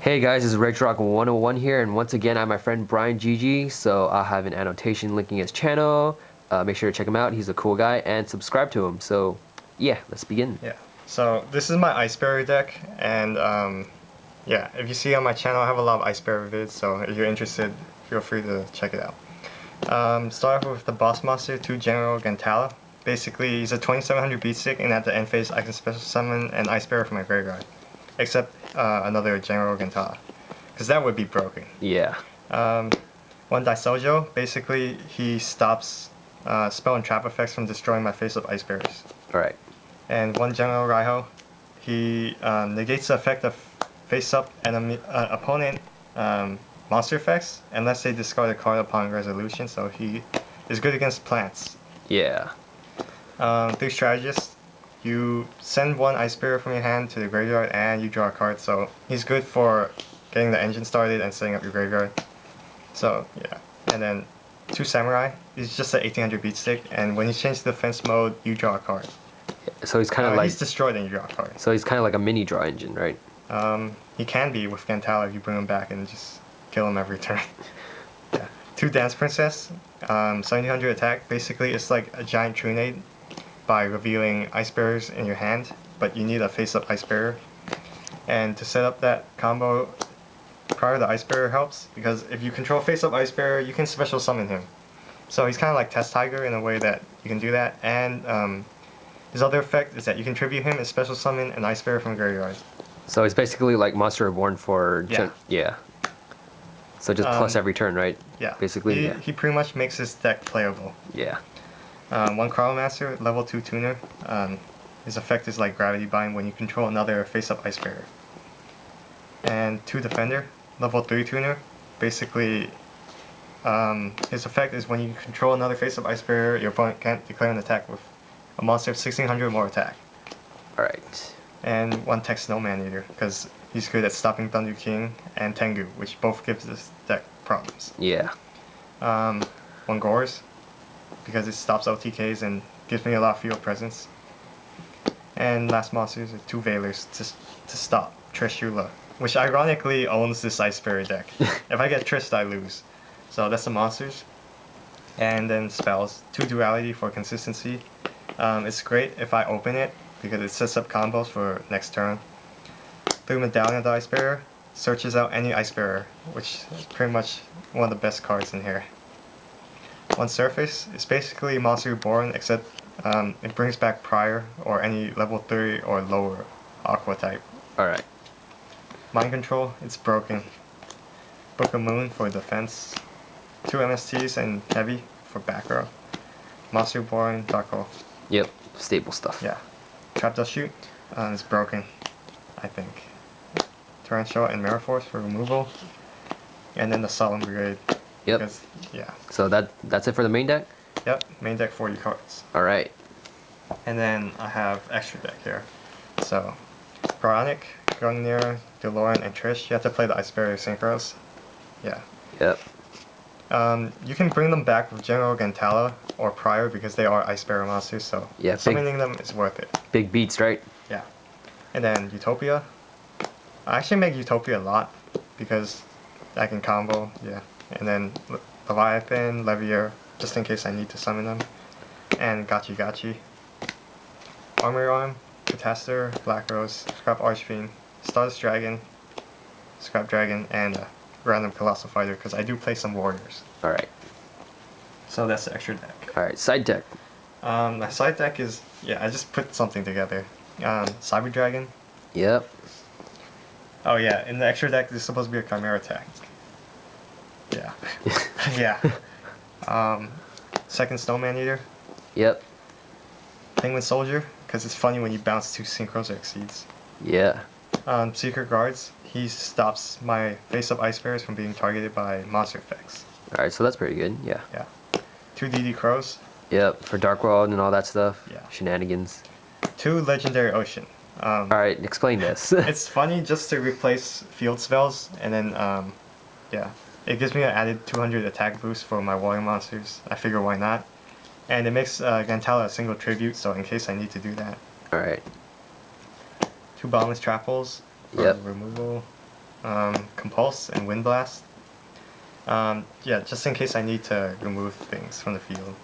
Hey guys, this is Rock 101 here, and once again, I'm my friend Brian GG, so I'll have an annotation linking his channel. Make sure to check him out, he's a cool guy, and subscribe to him. So, yeah, let's begin. Yeah, so this is my Ice Barrier deck, and yeah, if you see on my channel, I have a lot of Ice Barrier vids, so if you're interested, feel free to check it out. Start off with the Boss Monster, 2 General Gantala. Basically, he's a 2700 beat stick, and at the end phase, I can special summon an Ice Barrier from my graveyard. Except another General Gantala, because that would be broken. Yeah. One Daisojo, basically, he stops spell and trap effects from destroying my face-up Ice Barriers. Alright. And one General Raiho, he negates the effect of face-up enemy opponent monster effects unless they discard a card upon resolution, so he is good against plants. Yeah. 3 strategists, you send one Ice Barrier from your hand to the graveyard and you draw a card, so he's good for getting the engine started and setting up your graveyard. So yeah, and then 2 Samurai, he's just an 1800 beat stick, and when he's changed to defense mode, you draw a card. So he's kind of like... he's destroyed and you draw a card. So he's kind of like a mini draw engine, right? He can be with Gantala if you bring him back and just kill him every turn. Yeah. 2 Dance Princess, 1700 attack, basically it's like a giant Trunade by revealing Ice Barriers in your hand, but you need a face-up Ice Barrier. And to set up that combo, prior to Ice Barrier helps, because if you control face-up Ice Barrier, you can special summon him. So he's kind of like Test Tiger in a way that you can do that, and his other effect is that you can tribute him and special summon an Ice Barrier from graveyard. So it's basically like Monster Reborn for... Yeah. Yeah. So just plus every turn, right? Yeah. Basically, He pretty much makes his deck playable. Yeah. One Chronomancer, level 2 tuner. His effect is like Gravity Bind when you control another face-up Ice Barrier. And 2 Defender, level 3 tuner. Basically, his effect is when you control another face-up Ice Barrier, your opponent can't declare an attack with a monster of 1600 or more attack. Alright. And 1 Tech Snowman Eater, because he's good at stopping Thunder King and Tengu, which both gives this deck problems. Yeah. 1 Gores, because it stops OTKs and gives me a lot of field presence. And last monsters are 2 Veilers to stop Trishula, which ironically owns this Ice Barrier deck. If I get Trished, I lose. So that's the monsters. And then spells, 2 Duality for consistency. It's great if I open it, because it sets up combos for next turn. 3 Medallion of the Ice Barrier, searches out any Ice Barrier, which is pretty much one of the best cards in here. 1 Surface, it's basically Monster Reborn, except it brings back Prior or any level 3 or lower Aqua type. Alright. Mind Control, it's broken. Book of Moon for defense. 2 MSTs and Heavy for back row. Monster Reborn, Dark Hole. Yep. Stable stuff. Yeah. Trap Dust Shoot, it's broken, I think. Torrential and Mirror Force for removal. And then the Solemn Brigade. Yep. Because, yeah. So that's it for the main deck? Yep, main deck 40 cards. Alright. And then I have extra deck here. So, Bronic, Gungnir, DeLorean, and Trish. You have to play the Ice Barrier Synchros. Yeah. Yep. You can bring them back with General Gantala or Prior because they are Ice Barrier monsters, so yeah, summoning them is worth it. Big beats, right? Yeah. And then Utopia. I actually make Utopia a lot because I can combo, yeah. And then Leviathan, Levier, just in case I need to summon them. And Gachi Gachi. Armory Arm, Catastor, Black Rose, Scrap Archfiend, Stardust Dragon, Scrap Dragon, and Random Colossal Fighter, because I do play some Warriors. Alright. So that's the extra deck. Alright, side deck. My side deck is, yeah, I just put something together. Cyber Dragon. Yep. Oh yeah, in the extra deck there's supposed to be a Chimera attack. Yeah. Yeah. Second Snowman Eater. Yep. Penguin Soldier, because it's funny when you bounce 2 Synchros or Exceeds. Yeah. Secret Guards, he stops my face-up Ice Bears from being targeted by monster effects. Alright, so that's pretty good, yeah. Yeah. 2 DD Crows. Yep, for Dark World and all that stuff. Yeah. Shenanigans. 2 Legendary Ocean. Alright, explain this. It's funny just to replace field spells, and then, yeah. It gives me an added 200 attack boost for my warrior monsters. I figure why not. And it makes Gantala a single tribute, so in case I need to do that. Alright. 2 Bottomless Trap Holes for removal. Compulse and Wind Blast. Yeah, just in case I need to remove things from the field.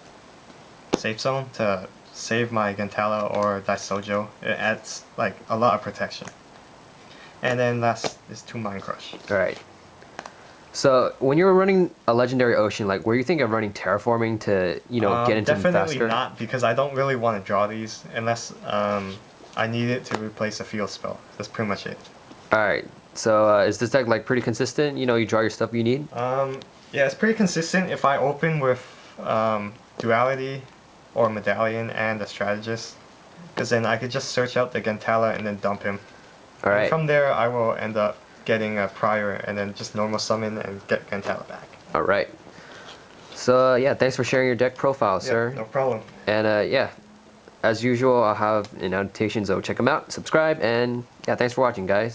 Safe Zone to save my Gantala or Daisojo. It adds like a lot of protection. And then last is 2 Mind Crush. All right. So when you were running a Legendary Ocean, like, were you thinking of running Terraforming to, get into them Definitely faster? not, because I don't really want to draw these unless I need it to replace a field spell. That's pretty much it. All right. So is this deck like pretty consistent? You draw your stuff you need. Yeah, it's pretty consistent. If I open with Duality or Medallion and a Strategist, because then I could just search out the Gantala and then dump him. All And right. from there, I will end up getting a Prior and then just normal summon and get Gantala back. All right. So yeah, thanks for sharing your deck profile, sir. Yeah, no problem. And yeah, as usual, I'll have an annotation, so check them out, subscribe, and yeah, thanks for watching, guys.